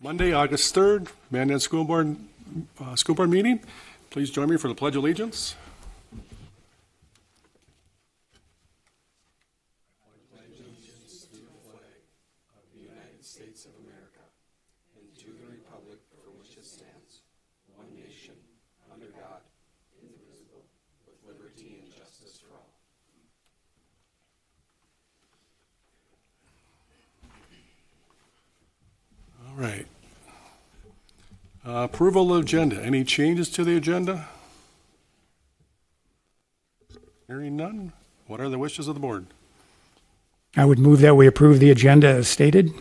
Monday, August 3rd, Mandan School Board meeting. Please join me for the Pledge of Allegiance. All right. Approval of agenda. Any changes to the agenda? Hearing none. What are the wishes of the board? I would move that we approve the agenda as stated.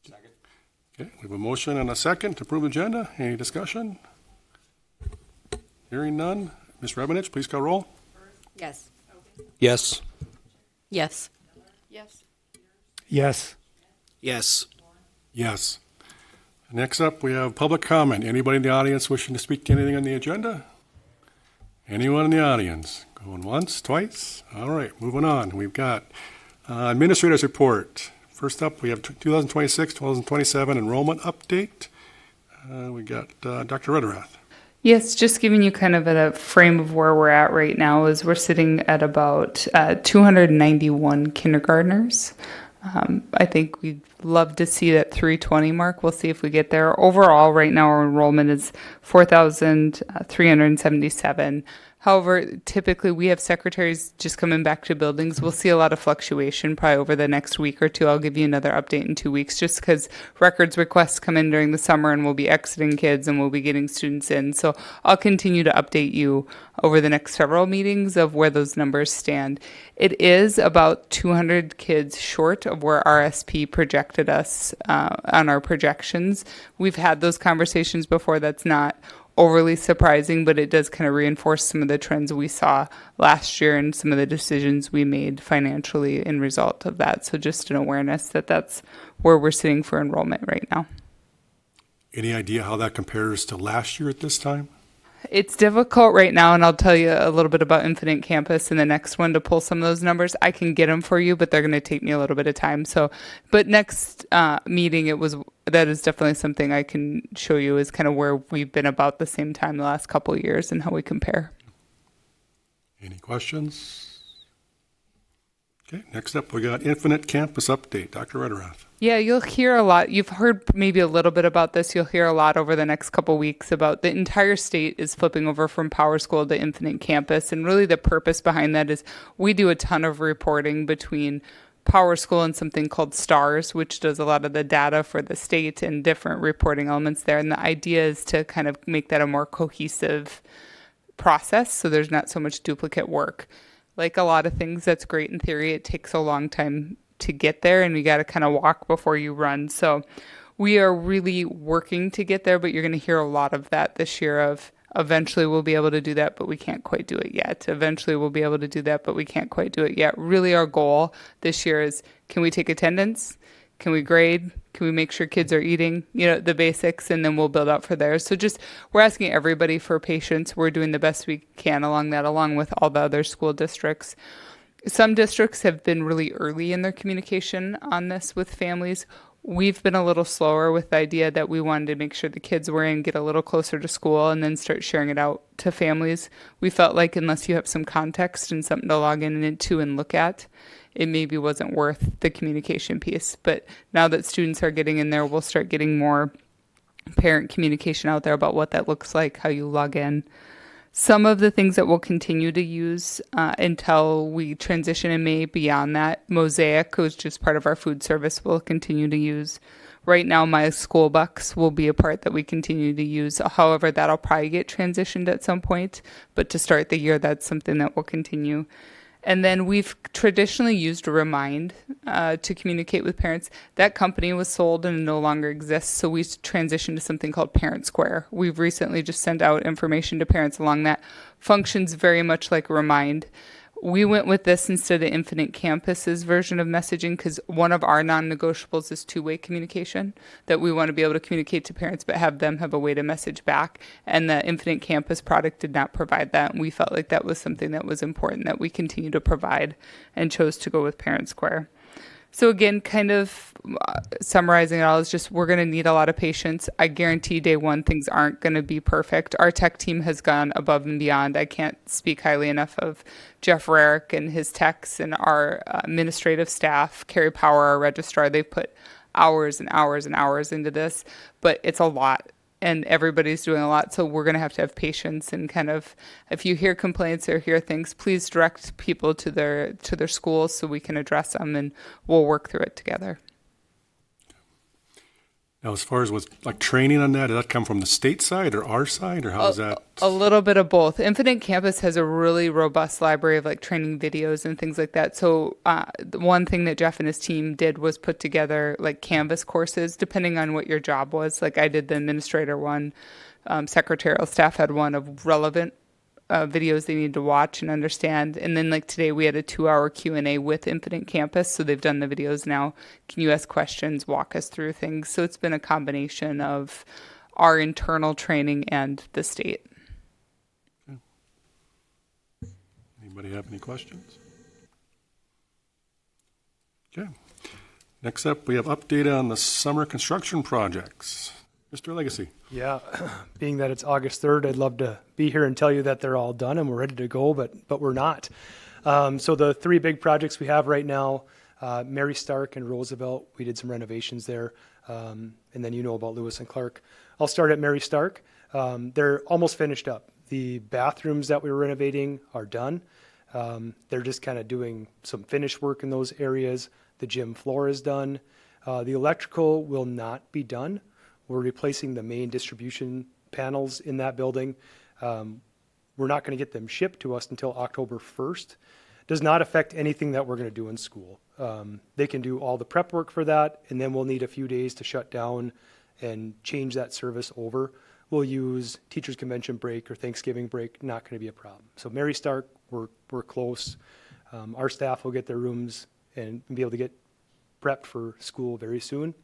Second. Okay, we have a motion and a second to approve agenda. Any discussion? Hearing none. Ms. Rebenich, please call roll. Yes. Yes. Yes. Yes. Yes. Yes. Yes. Next up, we have public comment. Anybody in the audience wishing to speak to anything on the agenda? Anyone in the audience? Going once, twice? All right, moving on. We've got administrator's report. First up, we have 2026, 2027 enrollment update. We got Dr. Rederath. Yes, just giving you kind of a frame of where we're at right now is we're sitting at about 291 kindergartners. I think we'd love to see that 320 mark. We'll see if we get there. Overall, right now, our enrollment is 4,377. However, typically we have secretaries just coming back to buildings. We'll see a lot of fluctuation probably over the next week or two. I'll give you another update in 2 weeks just because records requests come in during the summer and we'll be exiting kids and we'll be getting students in. So I'll continue to update you over the next several meetings of where those numbers stand. It is about 200 kids short of where RSP projected us on our projections. We've had those conversations before. That's not overly surprising, but it does kind of reinforce some of the trends we saw last year and some of the decisions we made financially in result of that. So just an awareness that that's where we're sitting for enrollment right now. Any idea how that compares to last year at this time? It's difficult right now, and I'll tell you a little bit about Infinite Campus in the next one to pull some of those numbers. I can get them for you, but they're going to take me a little bit of time. So, but next meeting, that is definitely something I can show you is kind of where we've been about the same time the last couple of years and how we compare. Any questions? Okay, next up, we got Infinite Campus update. Dr. Rederath. Yeah, you'll hear a lot. You've heard maybe a little bit about this. You'll hear a lot over the next couple weeks about the entire state is flipping over from Power School to Infinite Campus. And really the purpose behind that is we do a ton of reporting between Power School and something called STARS, which does a lot of the data for the state and different reporting elements there. And the idea is to kind of make that a more cohesive process so there's not so much duplicate work. Like a lot of things, that's great in theory. It takes a long time to get there, and you got to kind of walk before you run. So we are really working to get there, but you're going to hear a lot of that this year of eventually we'll be able to do that, but we can't quite do it yet. Eventually we'll be able to do that, but we can't quite do it yet. Really our goal this year is, can we take attendance? Can we grade? Can we make sure kids are eating, the basics, and then we'll build out for there. So just, we're asking everybody for patience. We're doing the best we can along with all the other school districts. Some districts have been really early in their communication on this with families. We've been a little slower with the idea that we wanted to make sure the kids were in, get a little closer to school, and then start sharing it out to families. We felt like unless you have some context and something to log into and look at, it maybe wasn't worth the communication piece. But now that students are getting in there, we'll start getting more parent communication out there about what that looks like, how you log in. Some of the things that we'll continue to use until we transition in May, beyond that, Mosaic, which is just part of our food service, we'll continue to use. Right now, My School Bucks will be a part that we continue to use. However, that'll probably get transitioned at some point. But to start the year, that's something that will continue. And then we've traditionally used Remind to communicate with parents. That company was sold and no longer exists, so we transitioned to something called Parent Square. We've recently just sent out information to parents along that. Functions very much like Remind. We went with this instead of Infinite Campus's version of messaging because one of our non-negotiables is two-way communication, that we want to be able to communicate to parents but have them have a way to message back. And the Infinite Campus product did not provide that. And we felt like that was something that was important that we continue to provide and chose to go with Parent Square. So again, kind of summarizing it all is just we're going to need a lot of patience. I guarantee day one things aren't going to be perfect. Our tech team has gone above and beyond. I can't speak highly enough of Jeff Rarick and his techs and our administrative staff, Carrie Power, our registrar. They've put hours and hours and hours into this, but it's a lot. And everybody's doing a lot, so we're going to have patience and kind of, if you hear complaints or hear things, please direct people to their schools so we can address them, and we'll work through it together. Now, as far as with like training on that, did that come from the state side or our side, or how is that? A little bit of both. Infinite Campus has a really robust library of like training videos and things like that. So the one thing that Jeff and his team did was put together like Canvas courses, depending on what your job was. Like I did the administrator one, secretarial staff had one of relevant videos they need to watch and understand. And then like today we had a 2-hour Q&A with Infinite Campus. So they've done the videos now. Can you ask questions, walk us through things? So it's been a combination of our internal training and the state. Anybody have any questions? Okay. Next up, we have update on the summer construction projects. Mr. Legacy. Yeah, being that it's August 3rd, I'd love to be here and tell you that they're all done and we're ready to go, but we're not. So the three big projects we have right now, Mary Stark and Roosevelt, we did some renovations there, and then you know about Lewis and Clark. I'll start at Mary Stark. They're almost finished up. The bathrooms that we were renovating are done. They're just kind of doing some finish work in those areas. The gym floor is done. The electrical will not be done. We're replacing the main distribution panels in that building. We're not going to get them shipped to us until October 1st. Does not affect anything that we're going to do in school. They can do all the prep work for that, and then we'll need a few days to shut down and change that service over. We'll use Teachers Convention break or Thanksgiving break, not going to be a problem. So Mary Stark, we're close. Our staff will get their rooms and be able to get prepped for school very soon.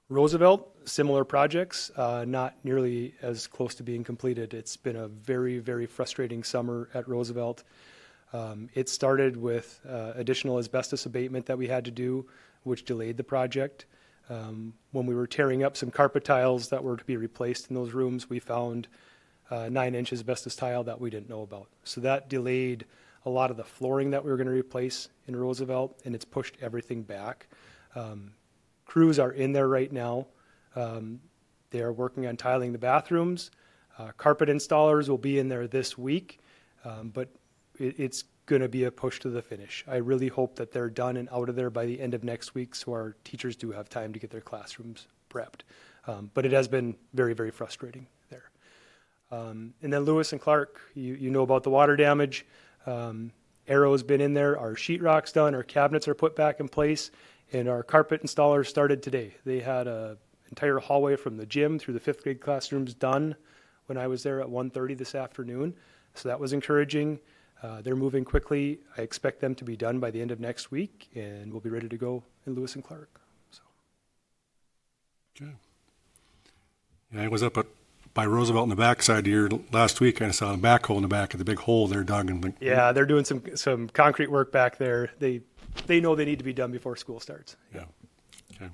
Roosevelt, similar projects, not nearly as close to being completed. It's been a very, very frustrating summer at Roosevelt. It started with additional asbestos abatement that we had to do, which delayed the project. When we were tearing up some carpet tiles that were to be replaced in those rooms, we found 9-inch asbestos tile that we didn't know about. So that delayed a lot of the flooring that we were going to replace in Roosevelt, and it's pushed everything back. Crews are in there right now. They are working on tiling the bathrooms. Carpet installers will be in there this week, but it's going to be a push to the finish. I really hope that they're done and out of there by the end of next week so our teachers do have time to get their classrooms prepped. But it has been very, very frustrating there. And then Lewis and Clark, you know about the water damage. Arrow's been in there. Our sheetrock's done. Our cabinets are put back in place. And our carpet installers started today. They had an entire hallway from the gym through the 5th grade classrooms done when I was there at 1:30 this afternoon. So that was encouraging. They're moving quickly. I expect them to be done by the end of next week, and we'll be ready to go in Lewis and Clark. So. Okay. Yeah, I was up by Roosevelt in the backside here last week. I saw a backhoe in the back of the big hole they're dug. Yeah, they're doing some concrete work back there. They know they need to be done before school starts. Yeah. Okay.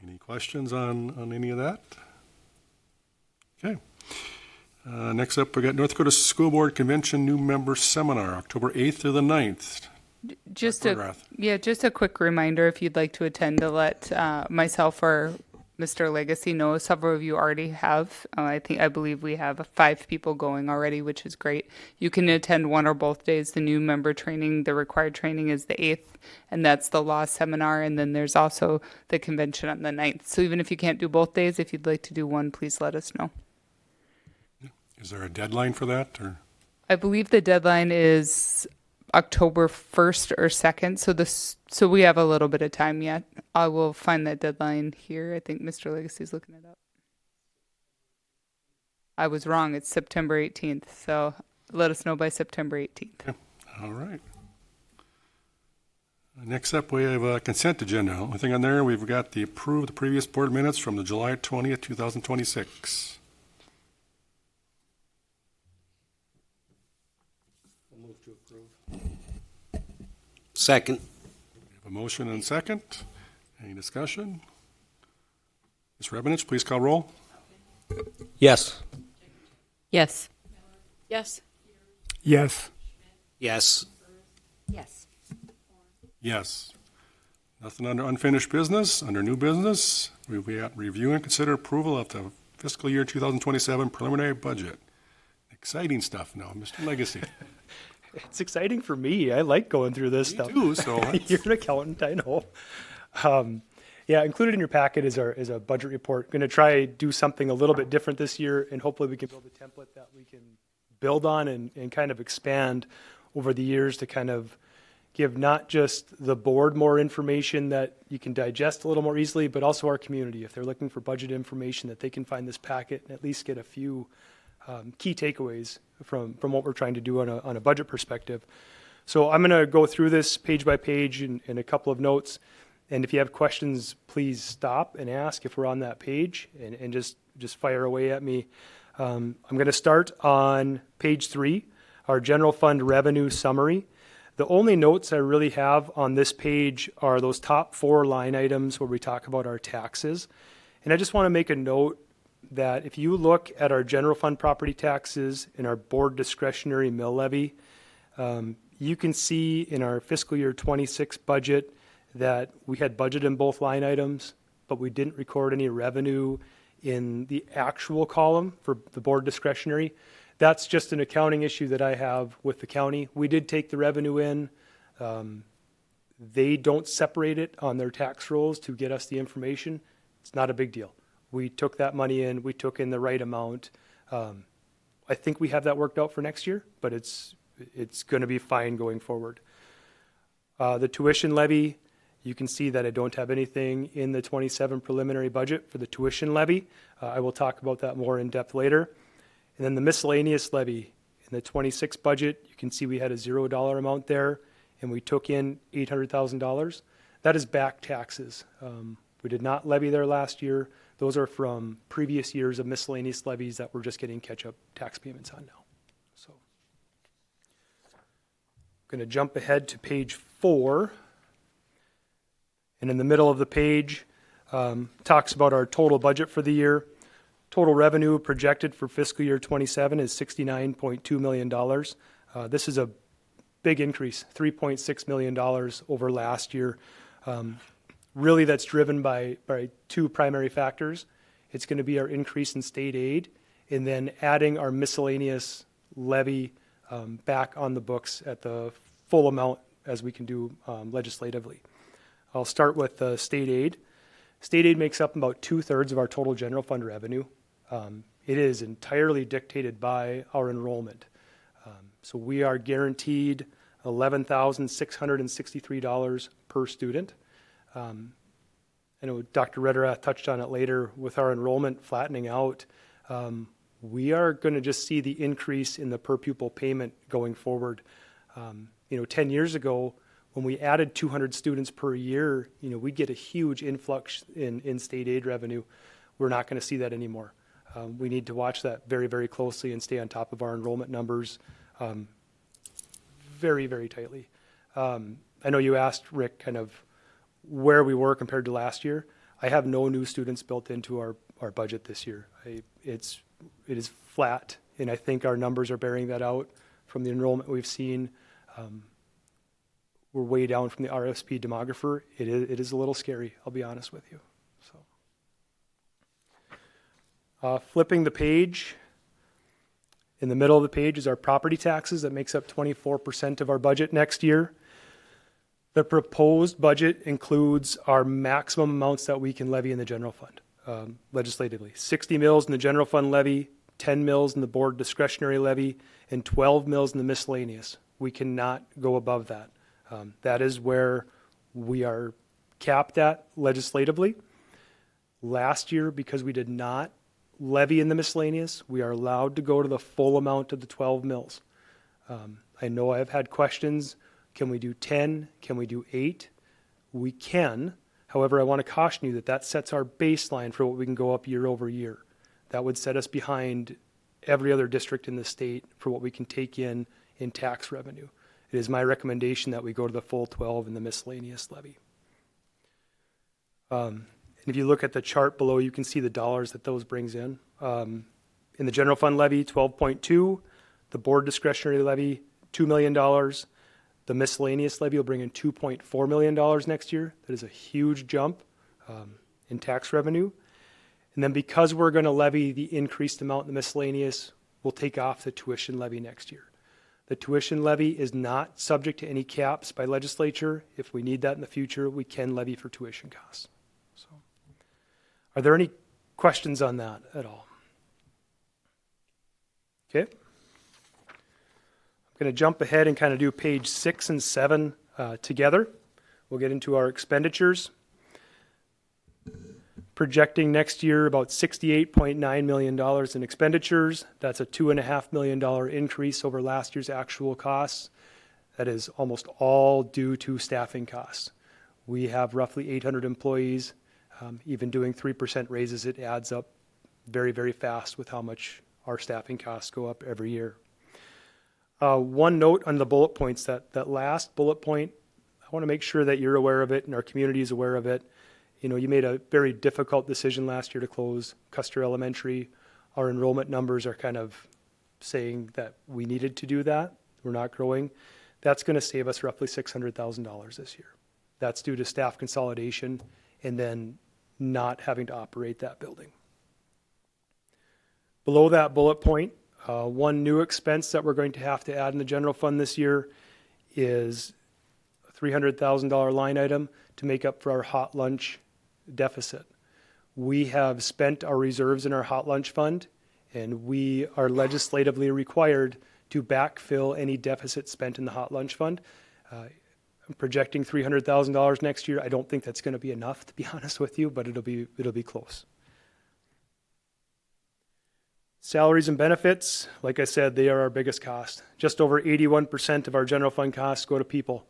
Any questions on any of that? Okay. Next up, we got North Dakota School Board Convention New Member Seminar, October 8th to the 9th. Just a quick reminder, if you'd like to attend, to let myself or Mr. Legacy know. Several of you already have. I believe we have 5 people going already, which is great. You can attend one or both days. The new member training, the required training is the 8th, and that's the law seminar. And then there's also the convention on the 9th. So even if you can't do both days, if you'd like to do one, please let us know. Is there a deadline for that? Or I believe the deadline is October 1st or 2nd, so we have a little bit of time yet. I will find that deadline here. I think Mr. Legacy's looking it up. I was wrong. It's September 18th, so let us know by September 18th. Okay. All right. Next up, we have a consent agenda. Only thing on there, we've got the approve the previous board minutes from the July 20th, 2026. Second. We have a A motion and second. Any discussion? Ms. Rebenich, please call roll. Yes. Yes. Yes. Yes. Yes. Yes. Yes. Nothing under unfinished business. Under new business, we have review and consider approval of the fiscal year 2027 preliminary budget. Exciting stuff now, Mr. Legacy. It's exciting for me. I like going through this Me stuff. too, so let's- You're an accountant, I know. Yeah, included in your packet is a budget report. Going to try do something a little bit different this year, and hopefully we can build a template that we can build on and kind of expand over the years to kind of give not just the board more information that you can digest a little more easily, but also our community. If they're looking for budget information, that they can find this packet and at least get a few key takeaways from what we're trying to do on a budget perspective. So I'm going to go through this page by page in a couple of notes. And if you have questions, please stop and ask if we're on that page and just fire away at me. I'm going to start on page 3, our general fund revenue summary. The only notes I really have on this page are those top 4 line items where we talk about our taxes. And I just want to make a note that if you look at our general fund property taxes and our board discretionary mill levy, you can see in our fiscal year 26 budget that we had budget in both line items, but we didn't record any revenue in the actual column for the board discretionary. That's just an accounting issue that I have with the county. We did take the revenue in. They don't separate it on their tax rolls to get us the information. It's not a big deal. We took that money in. We took in the right amount. I think we have that worked out for next year, but it's going to be fine going forward. The tuition levy, you can see that I don't have anything in the 27 preliminary budget for the tuition levy. I will talk about that more in depth later. And then the miscellaneous levy in the 26 budget, you can see we had a $0 amount there, and we took in $800,000. That is back taxes. We did not levy there last year. Those are from previous years of miscellaneous levies that we're just getting catch-up tax payments on now. So, I'm going to jump ahead to page 4. And in the middle of the page, talks about our total budget for the year. Total revenue projected for fiscal year 27 is $69.2 million. This is a big increase, $3.6 million over last year. Really, that's driven by 2 primary factors. It's going to be our increase in state aid, and then adding our miscellaneous levy back on the books at the full amount as we can do legislatively. I'll start with state aid. State aid makes up about 2/3 of our total general fund revenue. It is entirely dictated by our enrollment. So we are guaranteed $11,663 per student. I know Dr. Rederath touched on it later with our enrollment flattening out. We are going to just see the increase in the per pupil payment going forward. 10 years ago, when we added 200 students per year, we'd get a huge influx in state aid revenue. We're not going to see that anymore. We need to watch that very, very closely and stay on top of our enrollment numbers very, very tightly. I know you asked, Rick, kind of where we were compared to last year. I have no new students built into our budget this year. It is flat, and I think our numbers are bearing that out from the enrollment we've seen. We're way down from the RSP demographer. It is a little scary, I'll be honest with you. So, flipping the page, in the middle of the page is our property taxes. That makes up 24% of our budget next year. The proposed budget includes our maximum amounts that we can levy in the general fund legislatively. 60 mills in the general fund levy, 10 mills in the board discretionary levy, and 12 mills in the miscellaneous. We cannot go above that. That is where we are capped at legislatively. Last year, because we did not levy in the miscellaneous, we are allowed to go to the full amount of the 12 mills. I know I've had questions. Can we do 10? Can we do 8? We can. However, I want to caution you that sets our baseline for what we can go up year over year. That would set us behind every other district in the state for what we can take in tax revenue. It is my recommendation that we go to the full 12 in the miscellaneous levy. And if you look at the chart below, you can see the dollars that those brings in. In the general fund levy, 12.2, the board discretionary levy, $2 million. The miscellaneous levy will bring in $2.4 million next year. That is a huge jump in tax revenue. And then because we're going to levy the increased amount in the miscellaneous, we'll take off the tuition levy next year. The tuition levy is not subject to any caps by legislature. If we need that in the future, we can levy for tuition costs. So, are there any questions on that at all? Okay. I'm going to jump ahead and kind of do page 6 and 7 together. We'll get into our expenditures. Projecting next year about $68.9 million in expenditures. That's a $2.5 million increase over last year's actual costs. That is almost all due to staffing costs. We have roughly 800 employees. Even doing 3% raises, it adds up very, very fast with how much our staffing costs go up every year. One note on the bullet points, that last bullet point, I want to make sure that you're aware of it and our community is aware of it. You know, you made a very difficult decision last year to close Custer Elementary. Our enrollment numbers are kind of saying that we needed to do that. We're not growing. That's going to save us roughly $600,000 this year. That's due to staff consolidation and then not having to operate that building. Below that bullet point, one new expense that we're going to have to add in the general fund this year is a $300,000 line item to make up for our hot lunch deficit. We have spent our reserves in our hot lunch fund, and we are legislatively required to backfill any deficit spent in the hot lunch fund. I'm projecting $300,000 next year. I don't think that's going to be enough, to be honest with you, but it'll be close. Salaries and benefits, like I said, they are our biggest cost. Just over 81% of our general fund costs go to people.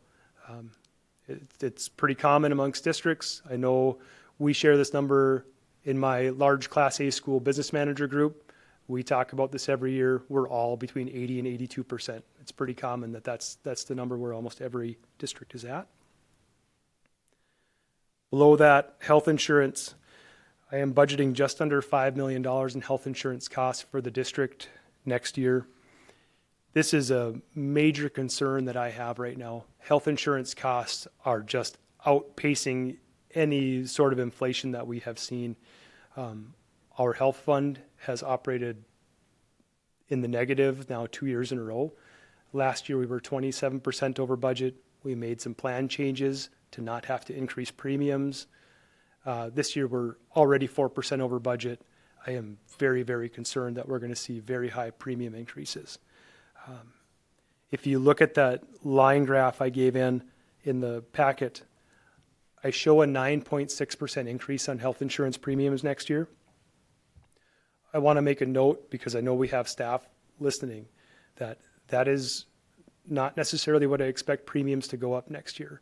It's pretty common amongst districts. I know we share this number in my large Class A school business manager group. We talk about this every year. We're all between 80 and 82%. It's pretty common that's the number where almost every district is at. Below that, health insurance. I am budgeting just under $5 million in health insurance costs for the district next year. This is a major concern that I have right now. Health insurance costs are just outpacing any sort of inflation that we have seen. Our health fund has operated in the negative now 2 years in a row. Last year we were 27% over budget. We made some plan changes to not have to increase premiums. This year we're already 4% over budget. I am very, very concerned that we're going to see very high premium increases. If you look at that line graph I gave in the packet, I show a 9.6% increase on health insurance premiums next year. I want to make a note, because I know we have staff listening, that is not necessarily what I expect premiums to go up next year.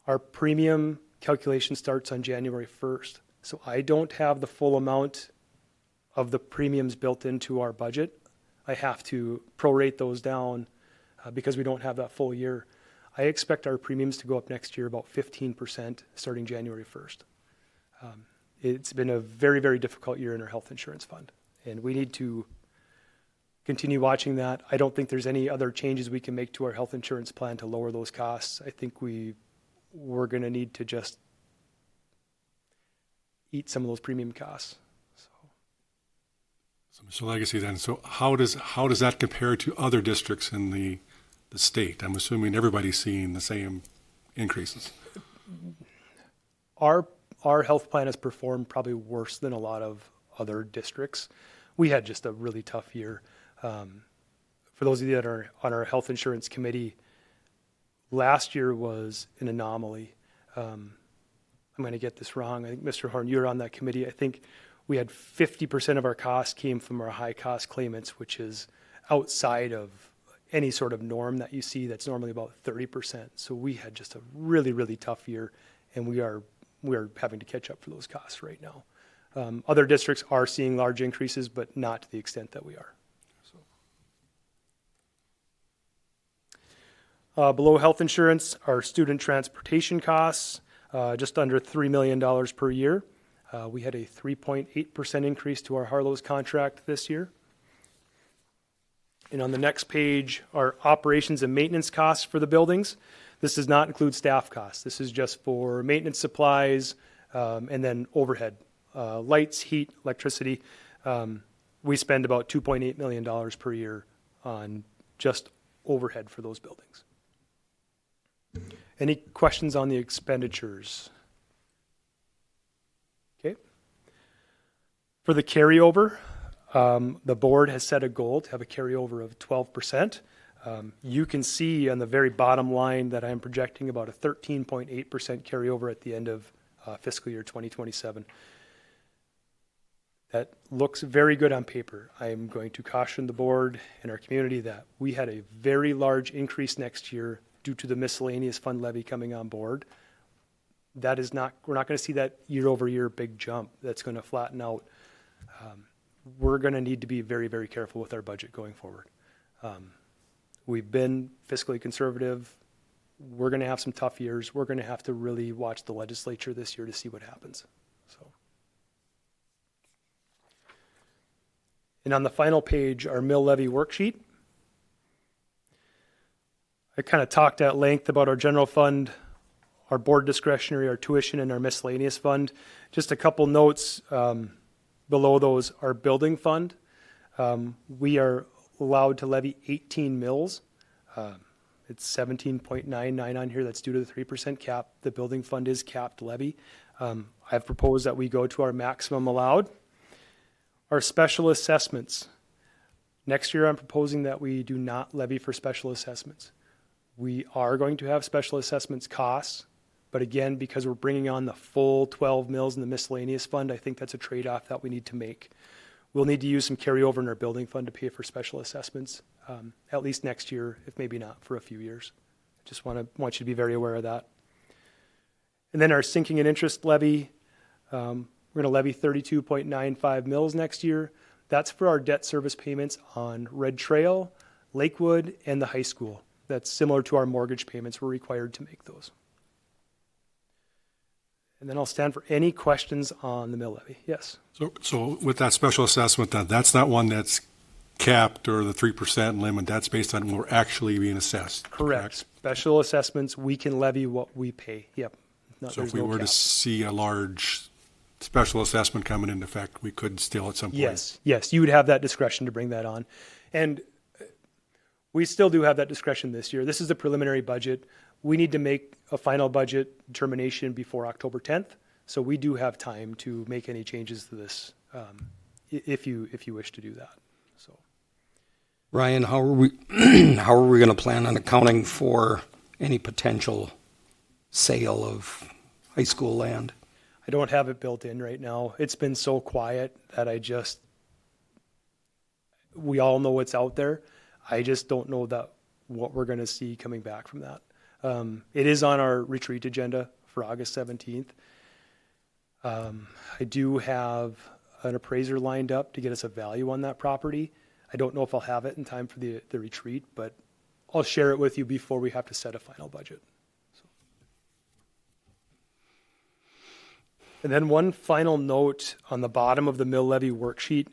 Our premium calculation starts on January 1st, so I don't have the full amount of the premiums built into our budget. I have to prorate those down because we don't have that full year. I expect our premiums to go up next year about 15% starting January 1st. It's been a very, very difficult year in our health insurance fund, and we need to continue watching that. I don't think there's any other changes we can make to our health insurance plan to lower those costs. I think we're going to need to just eat some of those premium costs. So Mr. Legacy then, so how does that compare to other districts in the state? I'm assuming everybody's seeing the same increases. Our health plan has performed probably worse than a lot of other districts. We had just a really tough year. For those of you that are on our health insurance committee, last year was an anomaly. I'm going to get this wrong. I think, Mr. Horn, you were on that committee. I think we had 50% of our costs came from our high-cost claimants, which is outside of any sort of norm that you see. That's normally about 30%. So we had just a really, really tough year, and we are having to catch up for those costs right now. Other districts are seeing large increases, but not to the extent that we are. Below health insurance, our student transportation costs, just under $3 million per year. We had a 3.8% increase to our Harlow's contract this year. And on the next page, our operations and maintenance costs for the buildings. This does not include staff costs. This is just for maintenance supplies and then overhead. Lights, heat, electricity. We spend about $2.8 million per year on just overhead for those buildings. Any questions on the expenditures? Okay. For the carryover, the board has set a goal to have a carryover of 12%. You can see on the very bottom line that I'm projecting about a 13.8% carryover at the end of fiscal year 2027. That looks very good on paper. I am going to caution the board and our community that we had a very large increase next year due to the miscellaneous fund levy coming on board. That is not, we're not going to see that year over year big jump that's going to flatten out. We're going to need to be very, very careful with our budget going forward. We've been fiscally conservative. We're going to have some tough years. We're going to have to really watch the legislature this year to see what happens. So, and on the final page, our mill levy worksheet. I kind of talked at length about our general fund, our board discretionary, our tuition, and our miscellaneous fund. Just a couple notes below those, our building fund. We are allowed to levy 18 mills. It's 17.99 on here. That's due to the 3% cap. The building fund is capped levy. I've proposed that we go to our maximum allowed. Our special assessments. Next year, I'm proposing that we do not levy for special assessments. We are going to have special assessments costs, but again, because we're bringing on the full 12 mills in the miscellaneous fund, I think that's a trade-off that we need to make. We'll need to use some carryover in our building fund to pay for special assessments, at least next year, if maybe not for a few years. I just want you to be very aware of that. And then our sinking and interest levy, we're going to levy 32.95 mills next year. That's for our debt service payments on Red Trail, Lakewood, and the high school. That's similar to our mortgage payments. We're required to make those. And then I'll stand for any questions on the mill levy. Yes. So with that special assessment, that's not one that's capped or the 3% limit. That's based on what we're actually being assessed. Correct. Special assessments, we can levy what we pay. Yep. So if we were to see a large special assessment coming into effect, we could still at some point. Yes, you would have that discretion to bring that on. And we still do have that discretion this year. This is the preliminary budget. We need to make a final budget determination before October 10th. So we do have time to make any changes to this if you wish to do that. So, Ryan, how are we going to plan on accounting for any potential sale of high school land? I don't have it built in right now. It's been so quiet that we all know what's out there. I just don't know that what we're going to see coming back from that. It is on our retreat agenda for August 17th. I do have an appraiser lined up to get us a value on that property. I don't know if I'll have it in time for the retreat, but I'll share it with you before we have to set a final budget. So. And then one final note on the bottom of the mill levy worksheet.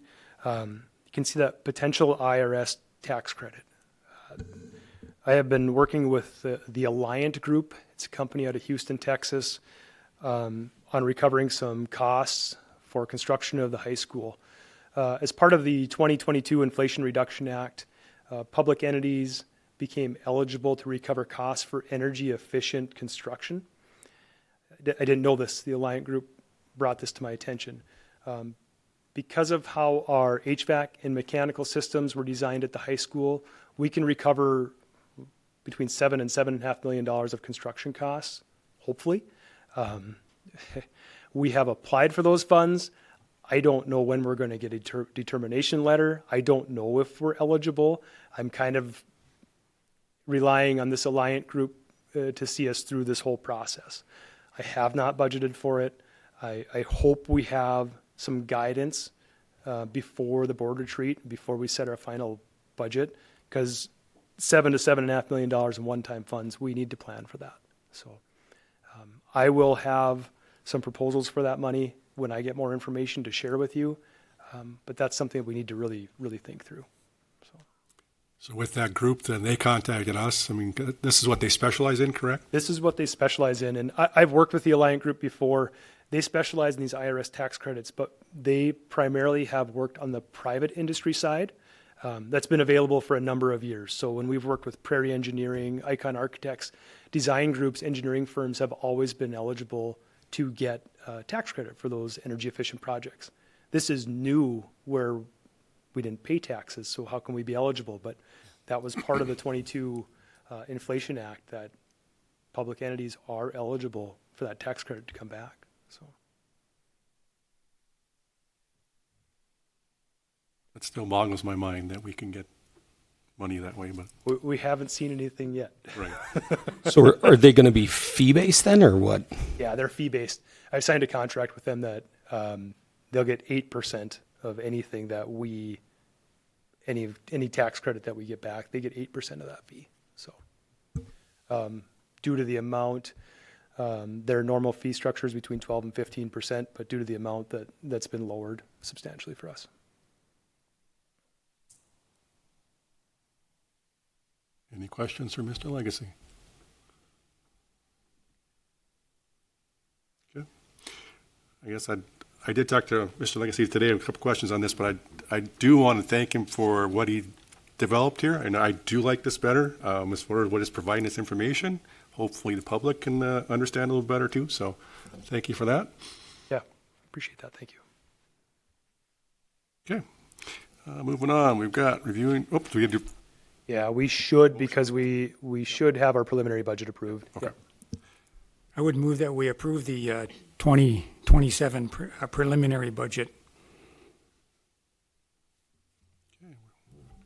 You can see that potential IRS tax credit. I have been working with the Alliant Group. It's a company out of Houston, Texas, on recovering some costs for construction of the high school. As part of the 2022 Inflation Reduction Act, public entities became eligible to recover costs for energy efficient construction. I didn't know this. The Alliant Group brought this to my attention. Because of how our HVAC and mechanical systems were designed at the high school, we can recover between $7 and $7.5 million of construction costs, hopefully. We have applied for those funds. I don't know when we're going to get a determination letter. I don't know if we're eligible. I'm kind of relying on this Alliant Group to see us through this whole process. I have not budgeted for it. I hope we have some guidance before the board retreat, before we set our final budget, because $7 to $7.5 million in one-time funds. We need to plan for that. So I will have some proposals for that money when I get more information to share with you. But that's something that we need to really, really think through. So with that group, then they contacted us. I mean, this is what they specialize in, correct? This is what they specialize in. And I've worked with the Alliant Group before. They specialize in these IRS tax credits, but they primarily have worked on the private industry side. That's been available for a number of years. So when we've worked with Prairie Engineering, Icon Architects, design groups, engineering firms have always been eligible to get tax credit for those energy efficient projects. This is new where we didn't pay taxes, so how can we be eligible? But that was part of the 22 Inflation Act, that public entities are eligible for that tax credit to come back. So It still boggles my mind that we can get money that way, but, we haven't seen anything yet. right. So are they going to be fee-based then, or what? Yeah, they're fee-based. I've signed a contract with them that they'll get 8% of anything that any tax credit that we get back. They get 8% of that fee. So due to the amount, their normal fee structure is between 12 and 15%, but due to the amount that's been lowered substantially for us. Any questions for Mr. Legacy? Okay. I guess I did talk to Mr. Legacy today, a couple questions on this, but I do want to thank him for what he developed here, and I do like this better as far as what is providing this information. Hopefully the public can understand a little better too, so thank you for that. Yeah, appreciate that. Thank you. Okay. Moving on, we've got reviewing, do we do? Yeah, we should, because we should have our preliminary budget approved. Okay. Yeah. I would move that we approve the 2027 preliminary budget.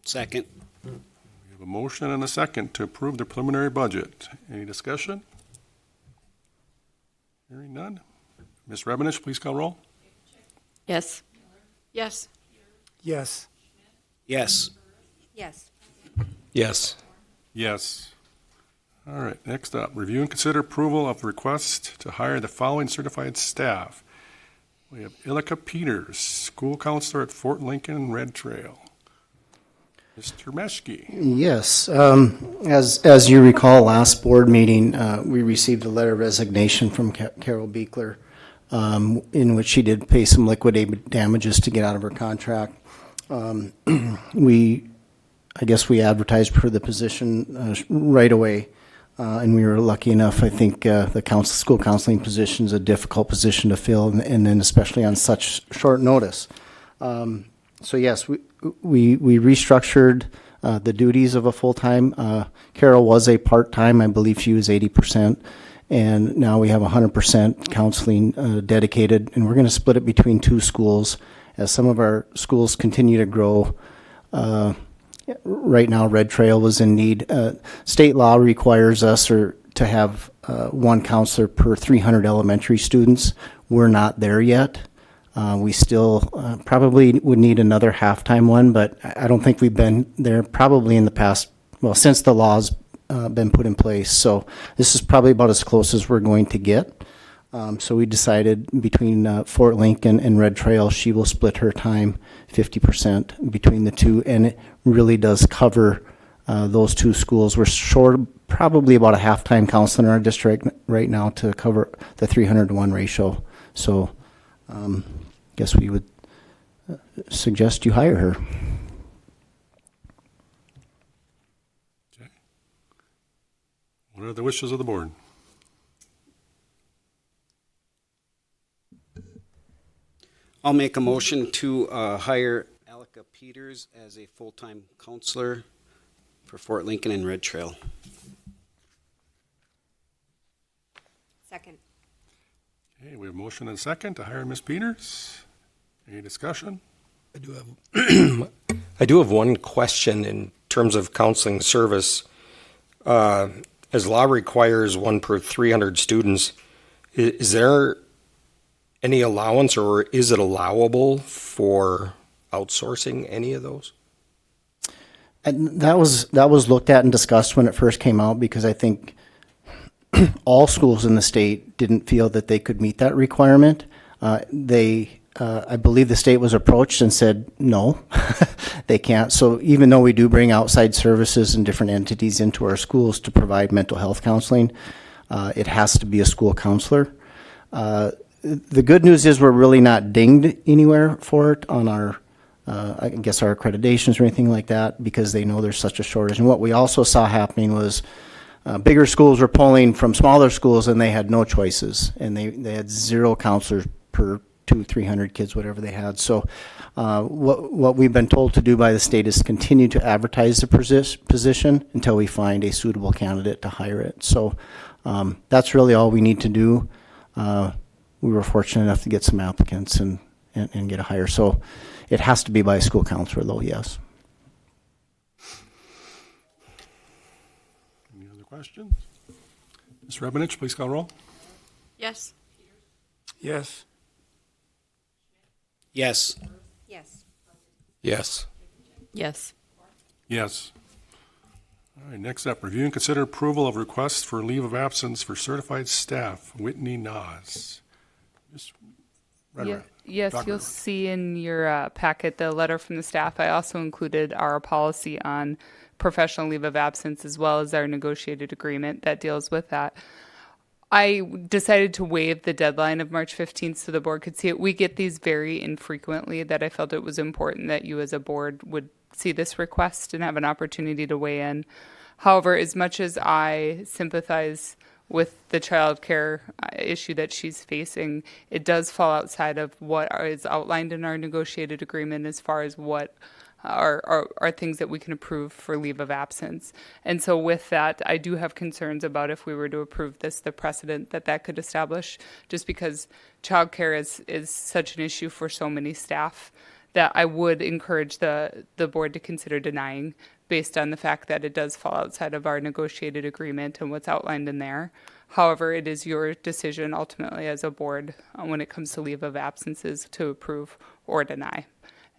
Second. We have a motion and a second to approve the preliminary budget. Any discussion? Hearing none. Ms. Rebenish, please call roll. Yes. Yes. Yes. Yes. Yes. Yes. Yes. All right, next up, review and consider approval of request to hire the following certified staff. We have Ilika Peters, school counselor at Fort Lincoln Red Trail. Mr. Meshke. Yes. As you recall, last board meeting, we received a letter of resignation from Carol Beekler, in which she did pay some liquidated damages to get out of her contract. I guess we advertised for the position right away, and we were lucky enough. I think the school counseling position is a difficult position to fill, and then especially on such short notice. So yes, we restructured the duties of a full-time. Carol was a part-time. I believe she was 80%, and now we have 100% counseling dedicated, and we're going to split it between two schools as some of our schools continue to grow. Right now, Red Trail was in need. State law requires us to have one counselor per 300 elementary students. We're not there yet. We still probably would need another half-time one, but I don't think we've been there probably in the past, since the law's been put in place. So this is probably about as close as we're going to get. So we decided between Fort Lincoln and Red Trail, she will split her time 50% between the two, and it really does cover those two schools. We're short probably about a half-time counselor in our district right now to cover the 300-to-1 ratio. So guess we would suggest you hire her. Okay. What are the wishes of the board? I'll make a motion to hire Alika Peters as a full-time counselor for Fort Lincoln and Red Trail. Second. Okay, we have a motion and a second to hire Ms. Peters. Any discussion? I do have one question in terms of counseling service. As law requires one per 300 students, is there any allowance, or is it allowable for outsourcing any of those? And that was looked at and discussed when it first came out, because I think all schools in the state didn't feel that they could meet that requirement. I believe the state was approached and said, no, they can't. So even though we do bring outside services and different entities into our schools to provide mental health counseling, it has to be a school counselor. The good news is we're really not dinged anywhere for it on our, I guess, our accreditations or anything like that, because they know there's such a shortage. And what we also saw happening was bigger schools were pulling from smaller schools, and they had no choices, and they had 0 counselors per 200-300 kids, whatever they had. So what we've been told to do by the state is continue to advertise the position until we find a suitable candidate to hire it. So that's really all we need to do. We were fortunate enough to get some applicants and get a hire. So it has to be by a school counselor, though, yes. Any other questions? Ms. Rebenich, please call roll. Yes. Yes. Yes. Yes. Yes. Yes. Yes. All right, next up, review and consider approval of requests for leave of absence for certified staff. Whitney Nas. Ms. Redrat. Yes, Dr. you'll Redrat. see in your packet the letter from the staff. I also included our policy on professional leave of absence, as well as our negotiated agreement that deals with that. I decided to waive the deadline of March 15th so the board could see it. We get these very infrequently, that I felt it was important that you as a board would see this request and have an opportunity to weigh in. However, as much as I sympathize with the childcare issue that she's facing, it does fall outside of what is outlined in our negotiated agreement as far as what are things that we can approve for leave of absence. And so with that, I do have concerns about if we were to approve this, the precedent that could establish, just because childcare is such an issue for so many staff, that I would encourage the board to consider denying, based on the fact that it does fall outside of our negotiated agreement and what's outlined in there. However, it is your decision ultimately as a board when it comes to leave of absences to approve or deny.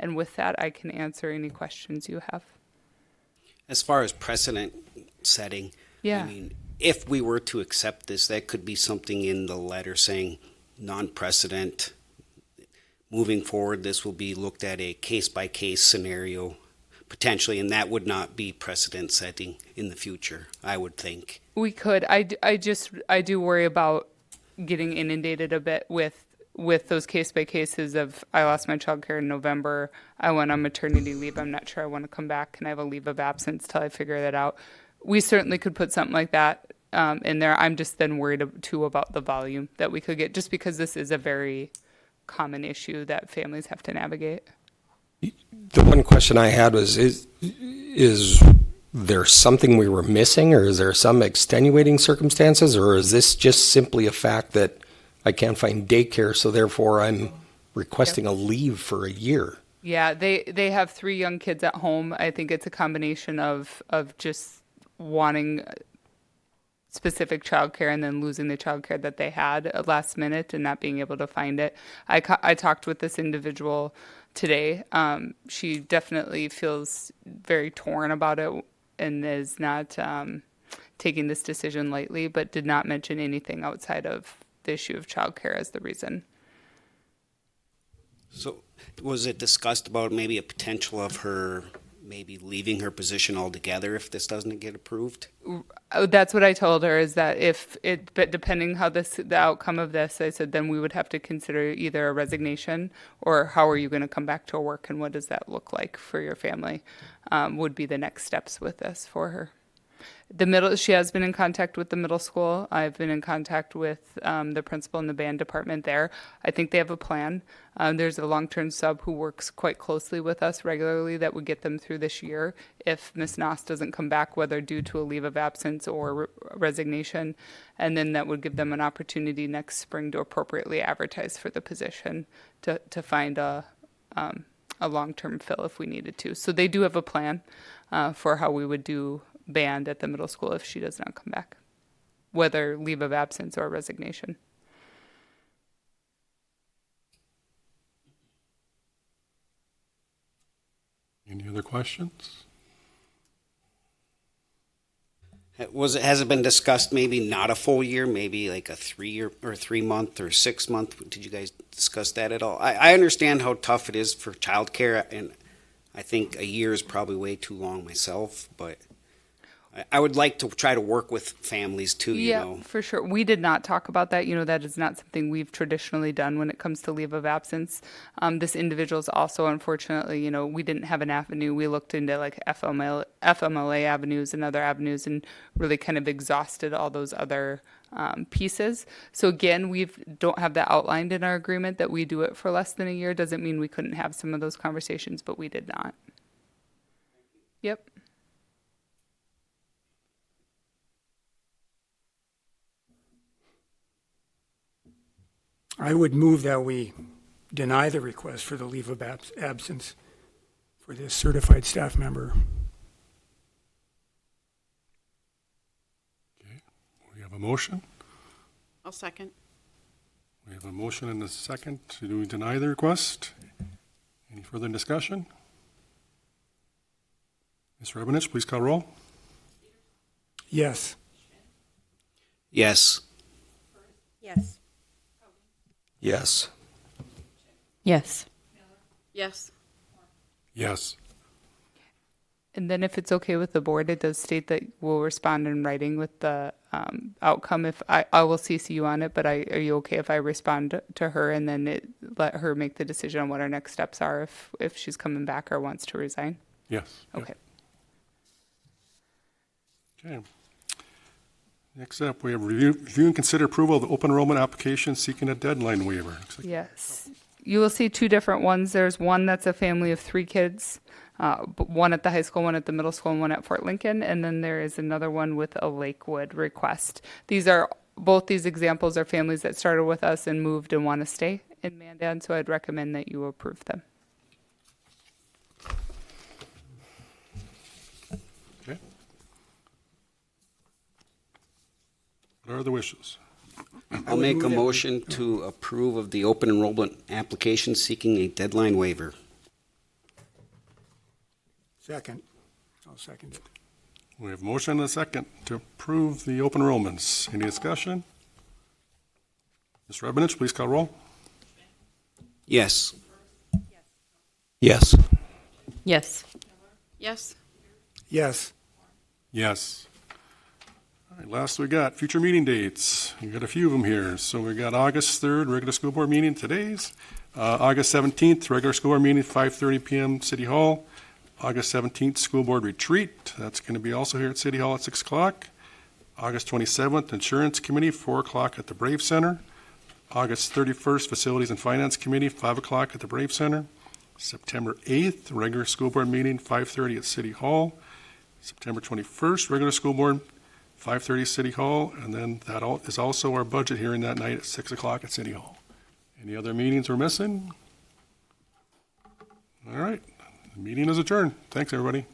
And with that, I can answer any questions you have. As far as precedent setting, Yeah. I mean, if we were to accept this, that could be something in the letter saying non-precedent. Moving forward, this will be looked at a case-by-case scenario, potentially, and that would not be precedent setting in the future, I would think. We could. I do worry about getting inundated a bit with those case by cases of I lost my childcare in November, I went on maternity leave, I'm not sure I want to come back, and I have a leave of absence till I figure that out. We certainly could put something like that in there. I'm just then worried too about the volume that we could get, just because this is a very common issue that families have to navigate. The one question I had was, is there something we were missing, or is there some extenuating circumstances, or is this just simply a fact that I can't find daycare, so therefore I'm requesting a leave for a year? Yeah, they have 3 young kids at home. I think it's a combination of just wanting specific childcare and then losing the childcare that they had at last minute and not being able to find it. I talked with this individual today. She definitely feels very torn about it and is not taking this decision lightly, but did not mention anything outside of the issue of childcare as the reason. So was it discussed about maybe a potential of her maybe leaving her position altogether if this doesn't get approved? That's what I told her, is that but depending how the outcome of this, I said, then we would have to consider either a resignation or how are you going to come back to work and what does that look like for your family, would be the next steps with this for her. She has been in contact with the middle school. I've been in contact with the principal in the band department there. I think they have a plan. There's a long-term sub who works quite closely with us regularly that would get them through this year if Ms. Noss doesn't come back, whether due to a leave of absence or resignation. And then that would give them an opportunity next spring to appropriately advertise for the position to find a long-term fill if we needed to. So they do have a plan for how we would do band at the middle school if she does not come back, whether leave of absence or resignation. Any other questions? Has it been discussed, maybe not a full year, maybe like a 3 year or 3 month or 6 month? Did you guys discuss that at all? I understand how tough it is for childcare, and I think a year is probably way too long myself, but I would like to try to work with families too, you Yeah, know. for sure. We did not talk about that. That is not something we've traditionally done when it comes to leave of absence. This individual is also, unfortunately, we didn't have an avenue. We looked into like FMLA avenues and other avenues and really kind of exhausted all those other pieces. So again, we don't have that outlined in our agreement that we do it for less than a year. Doesn't mean we couldn't have some of those conversations, but we did not. Yep. I would move that we deny the request for the leave of absence for this certified staff member. We have a motion. I'll second. We have a motion and a second to deny the request. Any further discussion? Ms. Revenich, please call roll. Yes. Yes. Yes. Yes. Yes. Yes. Yes. And then if it's okay with the board, it does state that we'll respond in writing with the outcome. If I will CC you on it, but are you okay if I respond to her and then let her make the decision on what our next steps are if she's coming back or wants to resign? Yes. Okay. Okay. Next up, we have review and consider approval of the open enrollment application seeking a deadline waiver. Looks like Yes. You will see two different ones. There's one that's a family of 3 kids, one at the high school, one at the middle school, and one at Fort Lincoln. And then there is another one with a Lakewood request. Both these examples are families that started with us and moved and want to stay in Mandan, so I'd recommend that you approve them. Okay. What are the wishes? I'll make a move that- motion to approve of the open enrollment application seeking a deadline waiver. Second. I'll second it. We have a motion and a second to approve the open enrollments. Any discussion? Ms. Revenich, please call roll. Yes. Yes. Yes. Yes. Yes. Yes. All right, last we got future meeting dates. We got a few of them here. So we got August 3rd, regular school board meeting, today's. August 17th, regular school board meeting, 5:30 PM, City Hall. August 17th, school board retreat. That's going to be also here at City Hall at 6 o'clock. August 27th, insurance committee, 4 o'clock at the Brave Center. August 31st, facilities and finance committee, 5 o'clock at the Brave Center. September 8th, regular school board meeting, 5:30 at City Hall. September 21st, regular school board, 5:30 City Hall, and then that is also our budget hearing that night at 6 o'clock at City Hall. Any other meetings we're missing? All right, the meeting is adjourned. Thanks, everybody.